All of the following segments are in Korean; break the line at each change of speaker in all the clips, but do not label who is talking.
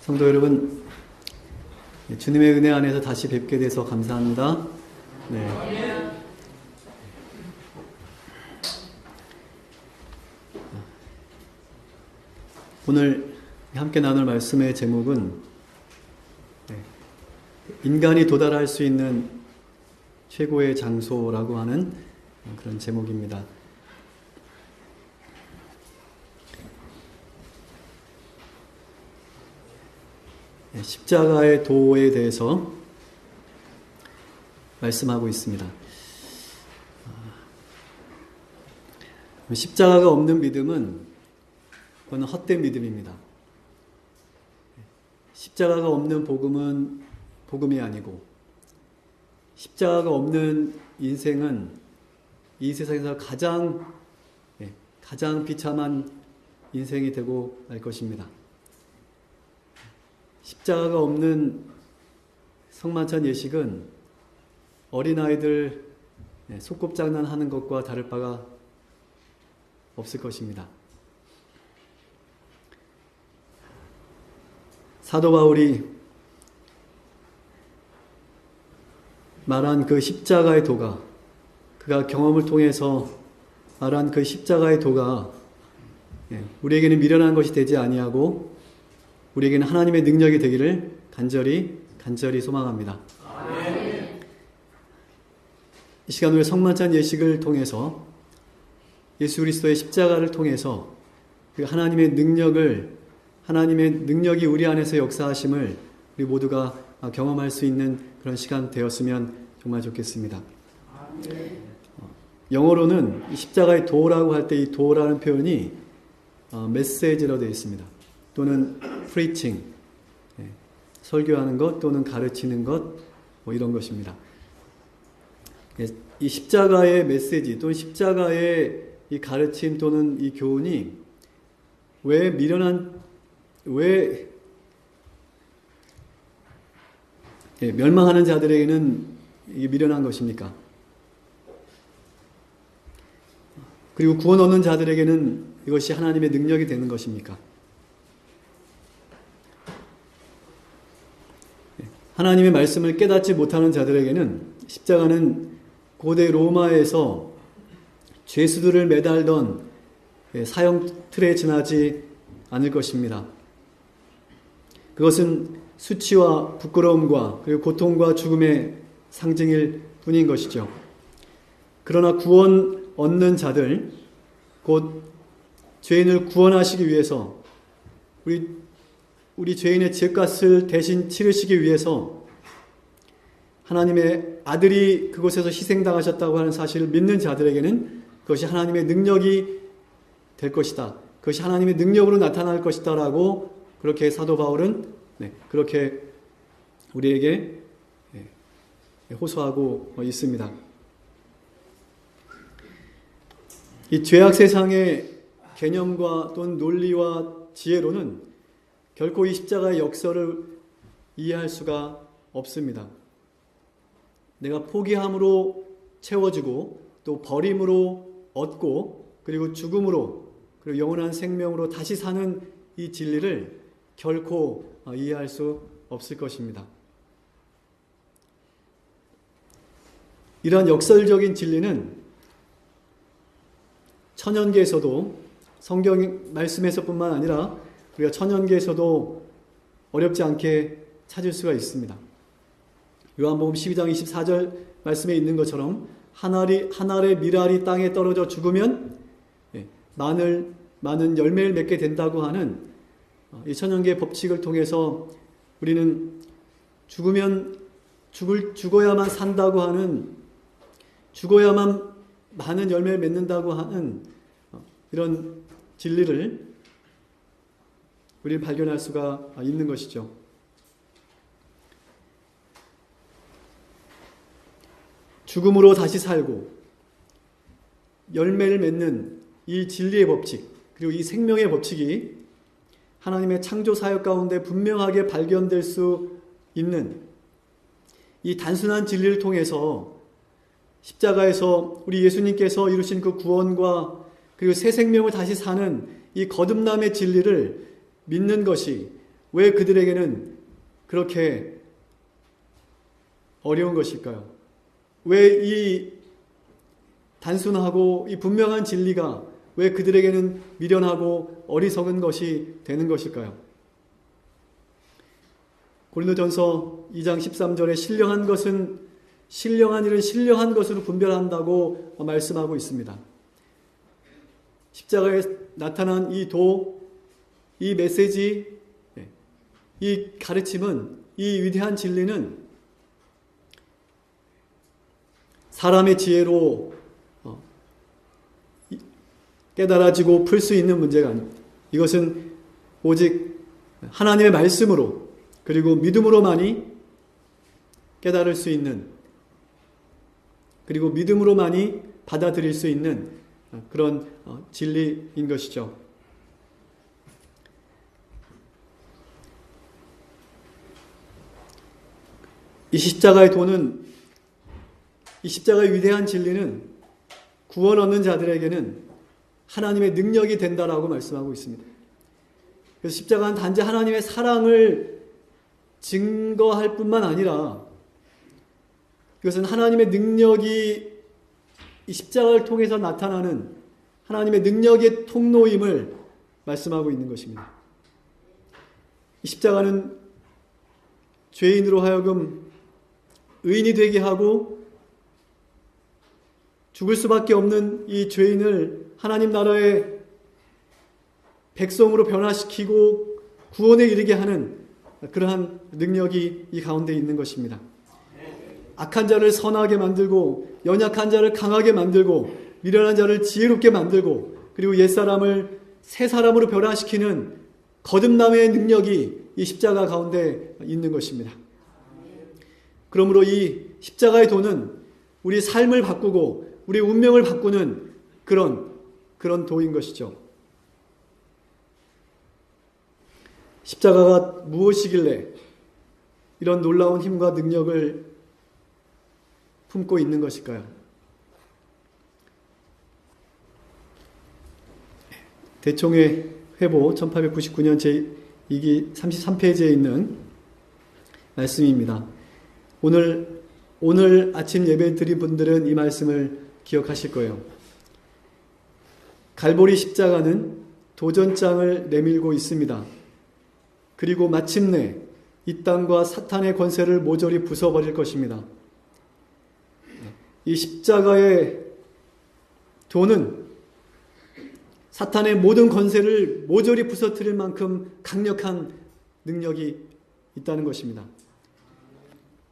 성도 여러분, 주님의 은혜 안에서 다시 뵙게 돼서 감사합니다. 네. 오늘 함께 나눌 말씀의 제목은 인간이 도달할 수 있는 최고의 장소라고 하는 그런 제목입니다. 십자가의 도에 대해서 말씀하고 있습니다. 십자가가 없는 믿음은 그건 헛된 믿음입니다. 십자가가 없는 복음은 복음이 아니고, 십자가가 없는 인생은 이 세상에서 가장 비참한 인생이 되고 말 것입니다. 십자가가 없는 성만찬 예식은 어린아이들 소꿉장난 하는 것과 다를 바가 없을 것입니다. 사도 바울이 말한 그 십자가의 도가, 그가 경험을 통해서 말한 그 십자가의 도가 우리에게는 미련한 것이 되지 아니하고 우리에게는 하나님의 능력이 되기를 간절히 소망합니다. 아멘. 이 시간 우리 성만찬 예식을 통해서 예수 그리스도의 십자가를 통해서 그 하나님의 능력이 우리 안에서 역사하심을 우리 모두가 경험할 수 있는 그런 시간 되었으면 정말 좋겠습니다. 아멘. 영어로는 십자가의 도라고 할 때 이 도라는 표현이 메시지로 되어 있습니다. 또는 preaching, 설교하는 것 또는 가르치는 것, 이런 것입니다. 이 십자가의 메시지 또는 십자가의 이 가르침 또는 이 교훈이 왜 멸망하는 자들에게는 이게 미련한 것입니까? 그리고 구원 얻는 자들에게는 이것이 하나님의 능력이 되는 것입니까? 하나님의 말씀을 깨닫지 못하는 자들에게는 십자가는 고대 로마에서 죄수들을 매달던 사형 틀에 지나지 않을 것입니다. 그것은 수치와 부끄러움과 그리고 고통과 죽음의 상징일 뿐인 것이죠. 그러나 구원 얻는 자들, 곧 죄인을 구원하시기 위해서 우리 죄인의 죄값을 대신 치르시기 위해서 하나님의 아들이 그곳에서 희생당하셨다고 하는 사실을 믿는 자들에게는 그것이 하나님의 능력이 될 것이다. 그것이 하나님의 능력으로 나타날 것이다 라고 그렇게 사도 바울은 그렇게 우리에게 호소하고 있습니다. 이 죄악 세상의 개념과 또는 논리와 지혜로는 결코 이 십자가의 역사를 이해할 수가 없습니다. 내가 포기함으로 채워지고 또 버림으로 얻고 그리고 죽음으로 그리고 영원한 생명으로 다시 사는 이 진리를 결코 이해할 수 없을 것입니다. 이러한 역설적인 진리는 천연계에서도 성경 말씀에서뿐만 아니라 우리가 천연계에서도 어렵지 않게 찾을 수가 있습니다. 요한복음 12장 24절 말씀에 있는 것처럼 한 알의 밀알이 땅에 떨어져 죽으면 많은 열매를 맺게 된다고 하는 이 천연계의 법칙을 통해서 우리는 죽어야만 산다고 하는, 죽어야만 많은 열매를 맺는다고 하는 이런 진리를 우리는 발견할 수가 있는 것이죠. 죽음으로 다시 살고 열매를 맺는 이 진리의 법칙, 그리고 이 생명의 법칙이 하나님의 창조 사역 가운데 분명하게 발견될 수 있는 이 단순한 진리를 통해서 십자가에서 우리 예수님께서 이루신 그 구원과 그리고 새 생명을 다시 사는 이 거듭남의 진리를 믿는 것이 왜 그들에게는 그렇게 어려운 것일까요? 왜 이 단순하고 이 분명한 진리가 왜 그들에게는 미련하고 어리석은 것이 되는 것일까요? 고린도전서 2장 13절에 신령한 일은 신령한 것으로 분별한다고 말씀하고 있습니다. 십자가에 나타난 이 메시지, 이 가르침은, 이 위대한 진리는 사람의 지혜로 깨달아지고 풀 수 있는 문제가 아닙니다. 이것은 오직 하나님의 말씀으로 그리고 믿음으로만이 깨달을 수 있는, 그리고 믿음으로만이 받아들일 수 있는 그런 진리인 것이죠. 이 십자가의 위대한 진리는 구원 얻는 자들에게는 하나님의 능력이 된다라고 말씀하고 있습니다. 그래서 십자가는 단지 하나님의 사랑을 증거할 뿐만 아니라 이것은 하나님의 능력이 이 십자가를 통해서 나타나는 하나님의 능력의 통로임을 말씀하고 있는 것입니다. 이 십자가는 죄인으로 하여금 의인이 되게 하고 죽을 수밖에 없는 이 죄인을 하나님 나라의 백성으로 변화시키고 구원에 이르게 하는 그러한 능력이 이 가운데 있는 것입니다. 악한 자를 선하게 만들고 연약한 자를 강하게 만들고 미련한 자를 지혜롭게 만들고 그리고 옛사람을 새 사람으로 변화시키는 거듭남의 능력이 이 십자가 가운데 있는 것입니다. 그러므로 이 십자가의 도는 우리 삶을 바꾸고 우리 운명을 바꾸는 그런 도인 것이죠. 십자가가 무엇이길래 이런 놀라운 힘과 능력을 품고 있는 것일까요? 대총회 회보 1899년 제2기 33페이지에 있는 말씀입니다. 오늘 아침 예배 드린 분들은 이 말씀을 기억하실 거예요. 갈보리 십자가는 도전장을 내밀고 있습니다. 그리고 마침내 이 땅과 사탄의 권세를 모조리 부숴버릴 것입니다. 이 십자가의 도는 사탄의 모든 권세를 모조리 부서뜨릴 만큼 강력한 능력이 있다는 것입니다.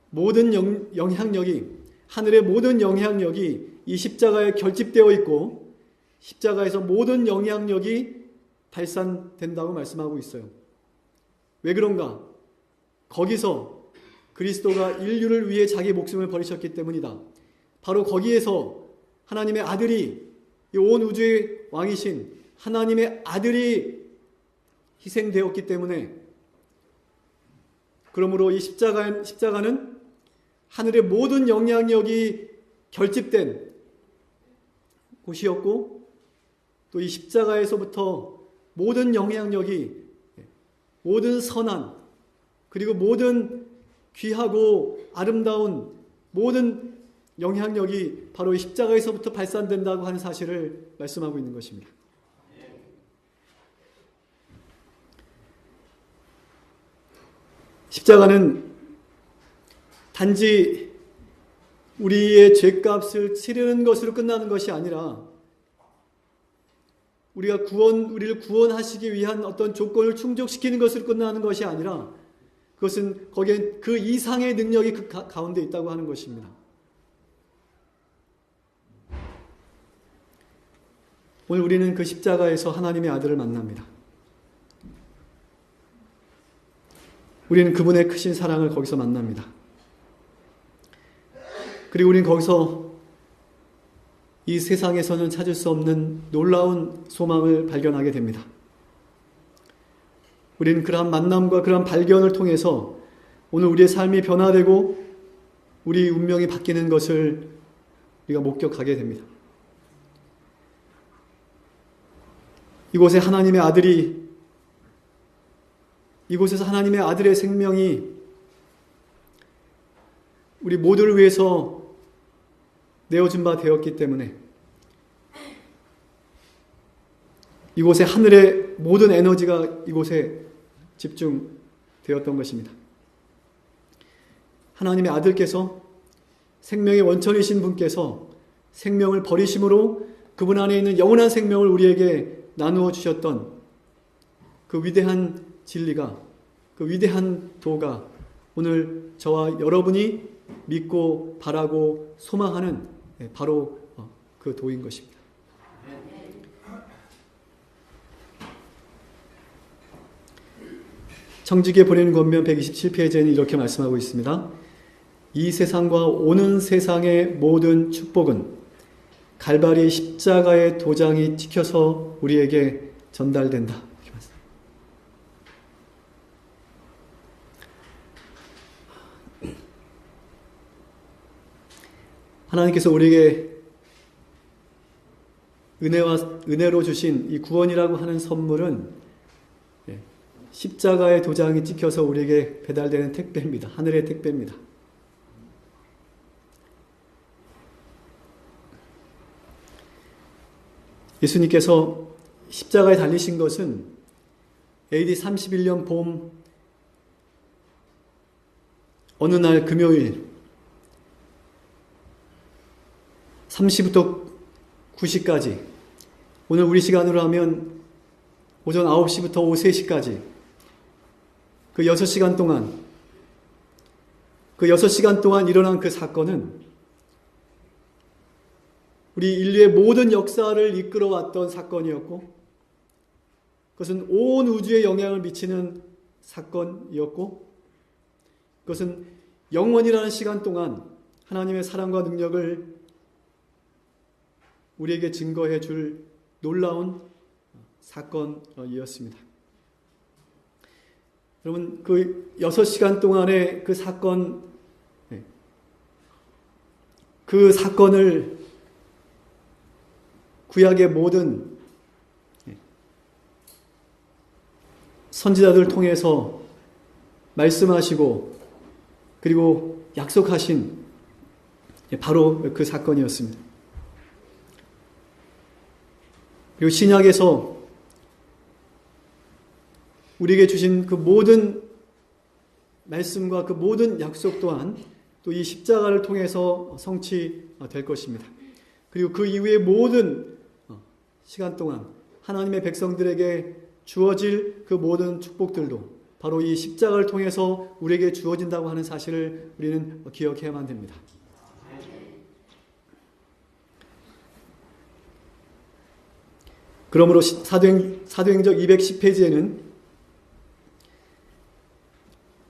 모든 영향력이, 하늘의 모든 영향력이 이 십자가에 결집되어 있고 십자가에서 모든 영향력이 발산된다고 말씀하고 있어요. 왜 그런가? 거기서 그리스도가 인류를 위해 자기 목숨을 버리셨기 때문이다. 바로 거기에서 하나님의 아들이, 이 온 우주의 왕이신 하나님의 아들이 희생되었기 때문에, 그러므로 이 십자가는 하늘의 모든 영향력이 결집된 곳이었고, 또 이 십자가에서부터 모든 영향력이, 모든 선한, 그리고 모든 귀하고 아름다운 모든 영향력이 바로 이 십자가에서부터 발산된다고 하는 사실을 말씀하고 있는 것입니다. 십자가는 단지 우리의 죄값을 치르는 것으로 끝나는 것이 아니라 우리를 구원하시기 위한 어떤 조건을 충족시키는 것으로 끝나는 것이 아니라 그것은 거기에 그 이상의 능력이 그 가운데 있다고 하는 것입니다. 오늘 우리는 그 십자가에서 하나님의 아들을 만납니다. 우리는 그분의 크신 사랑을 거기서 만납니다. 그리고 우리는 거기서 이 세상에서는 찾을 수 없는 놀라운 소망을 발견하게 됩니다. 우리는 그러한 만남과 그러한 발견을 통해서 오늘 우리의 삶이 변화되고 우리 운명이 바뀌는 것을 우리가 목격하게 됩니다. 이곳에 하나님의 아들이, 이곳에서 하나님의 아들의 생명이 우리 모두를 위해서 내어준 바 되었기 때문에 이곳에 하늘의 모든 에너지가 이곳에 집중되었던 것입니다. 하나님의 아들께서 생명의 원천이신 분께서 생명을 버리심으로 그분 안에 있는 영원한 생명을 우리에게 나누어 주셨던 그 위대한 진리가, 그 위대한 도가 오늘 저와 여러분이 믿고 바라고 소망하는 바로 그 도인 것입니다. 청지기에 보내는 권면 127페이지에는 이렇게 말씀하고 있습니다. 이 세상과 오는 세상의 모든 축복은 갈바리 십자가의 도장이 찍혀서 우리에게 전달된다. 하나님께서 우리에게 은혜로 주신 이 구원이라고 하는 선물은 십자가의 도장이 찍혀서 우리에게 배달되는 택배입니다. 하늘의 택배입니다. 예수님께서 십자가에 달리신 것은 AD 31년 봄 어느 날 금요일 3시부터 9시까지, 오늘 우리 시간으로 하면 오전 9시부터 오후 3시까지 그 6시간 동안 일어난 그 사건은 우리 인류의 모든 역사를 이끌어왔던 사건이었고, 그것은 온 우주에 영향을 미치는 사건이었고, 그것은 영원이라는 시간 동안 하나님의 사랑과 능력을 우리에게 증거해 줄 놀라운 사건이었습니다. 여러분, 그 6시간 동안의 그 사건을 구약의 모든 선지자들을 통해서 말씀하시고 그리고 약속하신 바로 그 사건이었습니다. 그리고 신약에서 우리에게 주신 그 모든 말씀과 그 모든 약속 또한 또 이 십자가를 통해서 성취될 것입니다. 그리고 그 이후의 모든 시간 동안 하나님의 백성들에게 주어질 그 모든 축복들도 바로 이 십자가를 통해서 우리에게 주어진다고 하는 사실을 우리는 기억해야만 됩니다. 그러므로 사도행적 210페이지에는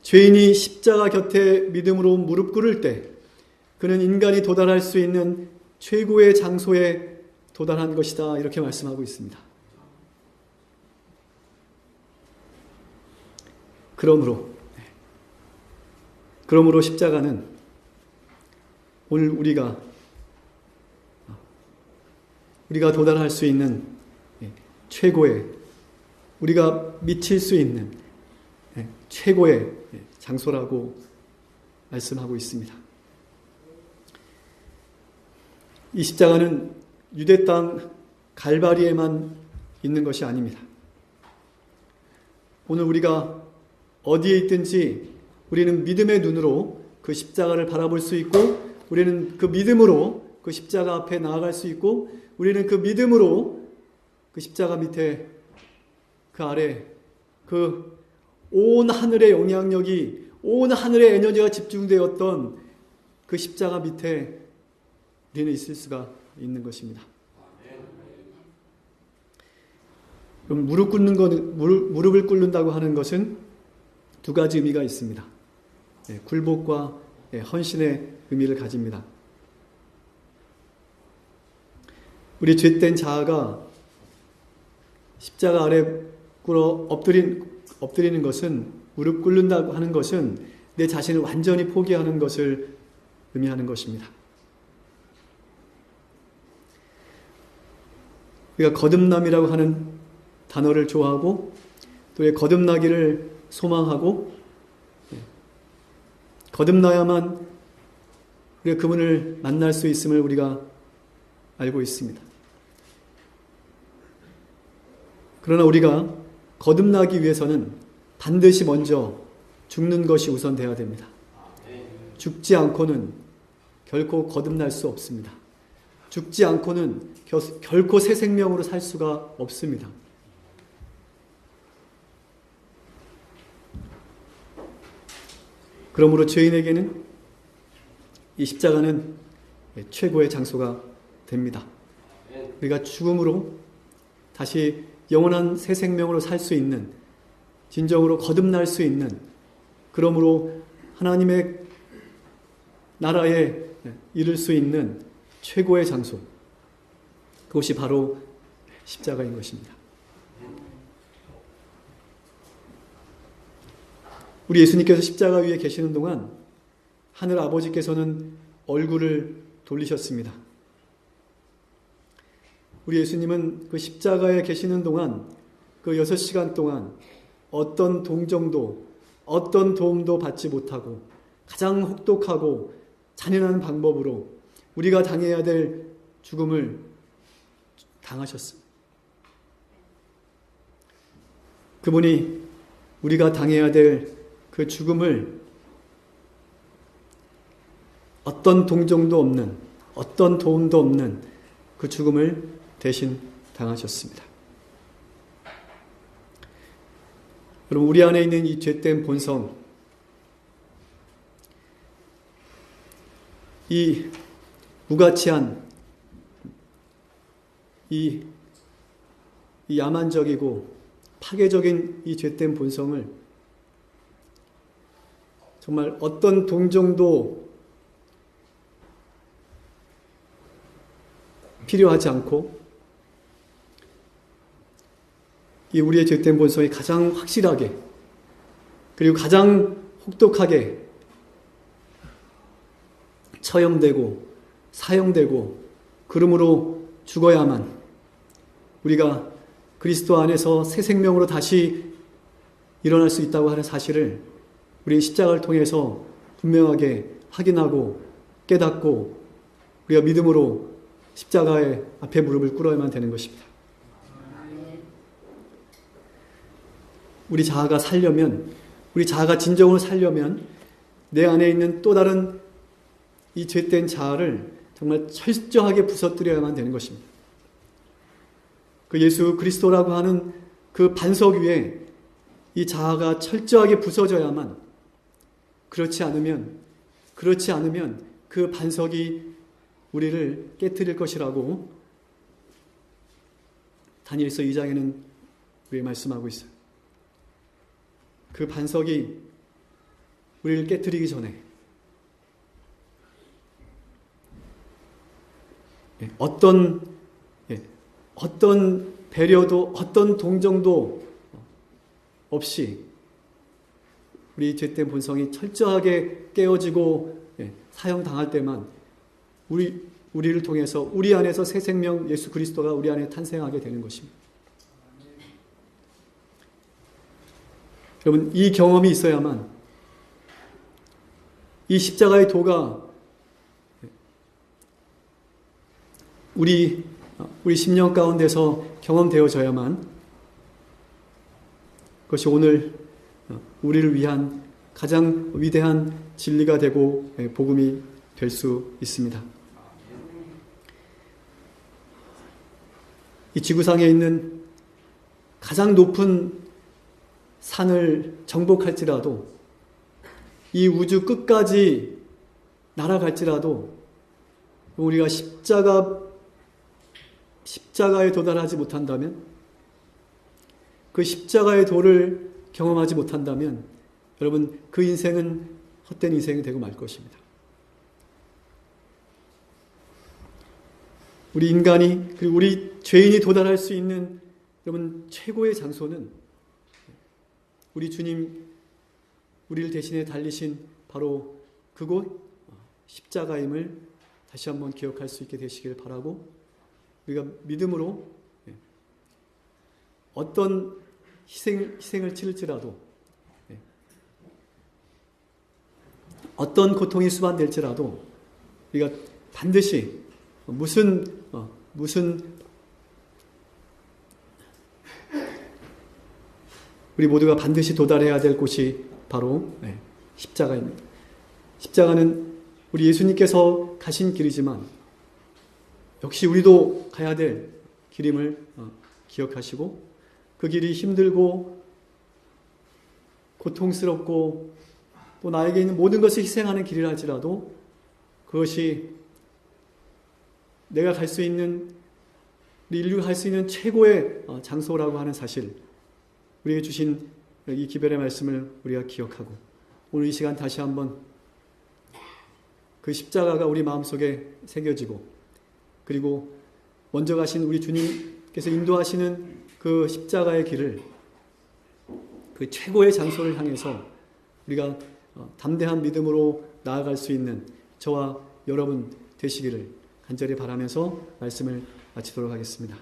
죄인이 십자가 곁에 믿음으로 무릎 꿇을 때 그는 인간이 도달할 수 있는 최고의 장소에 도달한 것이다, 이렇게 말씀하고 있습니다. 그러므로 십자가는 오늘 우리가 도달할 수 있는 최고의, 우리가 미칠 수 있는 최고의 장소라고 말씀하고 있습니다. 이 십자가는 유대 땅 갈바리에만 있는 것이 아닙니다. 오늘 우리가 어디에 있든지 우리는 믿음의 눈으로 그 십자가를 바라볼 수 있고, 우리는 그 믿음으로 그 십자가 앞에 나아갈 수 있고, 우리는 그 믿음으로 그 십자가 밑에 그 아래 그 온 하늘의 영향력이, 온 하늘의 에너지가 집중되었던 그 십자가 밑에 우리는 있을 수가 있는 것입니다. 그럼 무릎을 꿇는다고 하는 것은 두 가지 의미가 있습니다. 굴복과 헌신의 의미를 가집니다. 우리 죄된 자아가 십자가 아래 꿇어 엎드리는 것은, 무릎 꿇는다고 하는 것은 내 자신을 완전히 포기하는 것을 의미하는 것입니다. 우리가 거듭남이라고 하는 단어를 좋아하고, 또 거듭나기를 소망하고, 거듭나야만 우리가 그분을 만날 수 있음을 우리가 알고 있습니다. 그러나 우리가 거듭나기 위해서는 반드시 먼저 죽는 것이 우선돼야 됩니다. 죽지 않고는 결코 거듭날 수 없습니다. 죽지 않고는 결코 새 생명으로 살 수가 없습니다. 그러므로 죄인에게는 이 십자가는 최고의 장소가 됩니다. 우리가 죽음으로 다시 영원한 새 생명으로 살 수 있는, 진정으로 거듭날 수 있는, 그러므로 하나님의 나라에 이를 수 있는 최고의 장소, 그것이 바로 십자가인 것입니다. 우리 예수님께서 십자가 위에 계시는 동안 하늘 아버지께서는 얼굴을 돌리셨습니다. 우리 예수님은 그 십자가에 계시는 동안, 그 6시간 동안 어떤 동정도, 어떤 도움도 받지 못하고 가장 혹독하고 잔인한 방법으로 우리가 당해야 될 죽음을 당하셨습니다. 그분이 우리가 당해야 될 그 죽음을 어떤 동정도 없는, 어떤 도움도 없는 그 죽음을 대신 당하셨습니다. 여러분, 우리 안에 있는 이 죄된 본성, 이 무가치한, 이 야만적이고 파괴적인 이 죄된 본성을 정말 어떤 동정도 필요하지 않고, 이 우리의 죄된 본성이 가장 확실하게, 그리고 가장 혹독하게 처형되고 사형되고 그러므로 죽어야만 우리가 그리스도 안에서 새 생명으로 다시 일어날 수 있다고 하는 사실을 우리 십자가를 통해서 분명하게 확인하고 깨닫고, 우리가 믿음으로 십자가의 앞에 무릎을 꿇어야만 되는 것입니다. 우리 자아가 살려면, 우리 자아가 진정으로 살려면 내 안에 있는 또 다른 이 죄된 자아를 정말 철저하게 부서뜨려야만 되는 것입니다. 그 예수 그리스도라고 하는 그 반석 위에 이 자아가 철저하게 부서져야만, 그렇지 않으면 그 반석이 우리를 깨트릴 것이라고 다니엘서 2장에는 우리에게 말씀하고 있어요. 그 반석이 우리를 깨트리기 전에 어떤 배려도, 어떤 동정도 없이 우리 죄된 본성이 철저하게 깨어지고 사형당할 때만 우리를 통해서 우리 안에서 새 생명 예수 그리스도가 우리 안에 탄생하게 되는 것입니다. 여러분, 이 경험이 있어야만, 이 십자가의 도가 우리 10년 가운데서 경험되어져야만 그것이 오늘 우리를 위한 가장 위대한 진리가 되고 복음이 될 수 있습니다. 이 지구상에 있는 가장 높은 산을 정복할지라도 이 우주 끝까지 날아갈지라도 우리가 십자가에 도달하지 못한다면, 그 십자가의 도를 경험하지 못한다면 여러분 그 인생은 헛된 인생이 되고 말 것입니다. 우리 인간이, 그리고 우리 죄인이 도달할 수 있는 여러분 최고의 장소는 우리 주님, 우리를 대신해 달리신 바로 그곳 십자가임을 다시 한번 기억할 수 있게 되시길 바라고, 우리가 믿음으로 어떤 희생을 치를지라도, 어떤 고통이 수반될지라도 우리가 반드시 무슨 우리 모두가 반드시 도달해야 될 곳이 바로 십자가입니다. 십자가는 우리 예수님께서 가신 길이지만 역시 우리도 가야 될 길임을 기억하시고, 그 길이 힘들고 고통스럽고 또 나에게 있는 모든 것을 희생하는 길이라 할지라도 그것이 내가 갈 수 있는, 우리 인류가 갈 수 있는 최고의 장소라고 하는 사실, 우리에게 주신 이 기별의 말씀을 우리가 기억하고 오늘 이 시간 다시 한번 그 십자가가 우리 마음속에 새겨지고, 그리고 먼저 가신 우리 주님께서 인도하시는 그 십자가의 길을, 그 최고의 장소를 향해서 우리가 담대한 믿음으로 나아갈 수 있는 저와 여러분 되시기를 간절히 바라면서 말씀을 마치도록 하겠습니다.